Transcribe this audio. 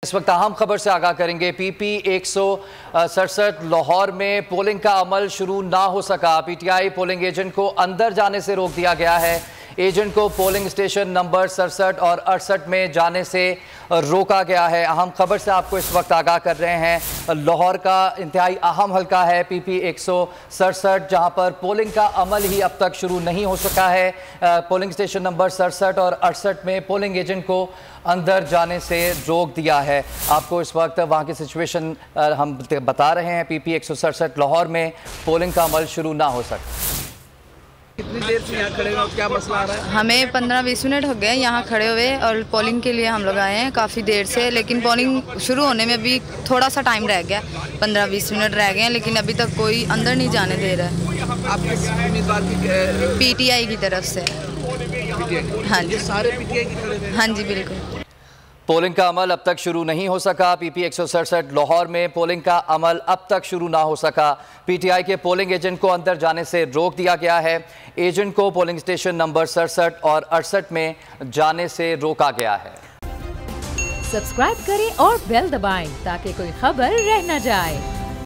इस वक्त अहम खबर से आगाह करेंगे। पीपी 167 लाहौर में पोलिंग का अमल शुरू ना हो सका। पीटीआई पोलिंग एजेंट को अंदर जाने से रोक दिया गया है। एजेंट को पोलिंग स्टेशन नंबर 67 और 68 में जाने से रोका गया है। अहम खबर से आपको इस वक्त आगाह कर रहे हैं। लाहौर का इंतहाई अहम हल्का है पीपी 167, जहां पर पोलिंग का अमल ही अब तक शुरू नहीं हो सका है। पोलिंग स्टेशन नंबर 67 और 68 में पोलिंग एजेंट को अंदर जाने से रोक दिया है। आपको इस वक्त वहां की सिचुएशन हम बता रहे हैं। पीपी 167 लाहौर में पोलिंग का अमल शुरू ना हो सका। कितनी देर से यहाँ खड़े हो, क्या मसला आ रहा है? हमें 15-20 मिनट हो गए यहाँ खड़े हुए और पोलिंग के लिए हम लोग आए हैं काफ़ी देर से, लेकिन पोलिंग शुरू होने में भी थोड़ा सा टाइम रह गया, 15-20 मिनट रह गए हैं, लेकिन अभी तक कोई अंदर नहीं जाने दे रहा है। आप किस उम्मीदवार की? पीटीआई की तरफ से। हाँ जी, सारे पीटीआई की खड़े थे? हाँ जी बिल्कुल। पोलिंग का अमल अब तक शुरू नहीं हो सका। पीपी 167 लाहौर में पोलिंग का अमल अब तक शुरू ना हो सका। पीटीआई के पोलिंग एजेंट को अंदर जाने से रोक दिया गया है। एजेंट को पोलिंग स्टेशन नंबर 67 और 68 में जाने से रोका गया है। सब्सक्राइब करें और बेल दबाएं ताकि कोई खबर रह न जाए।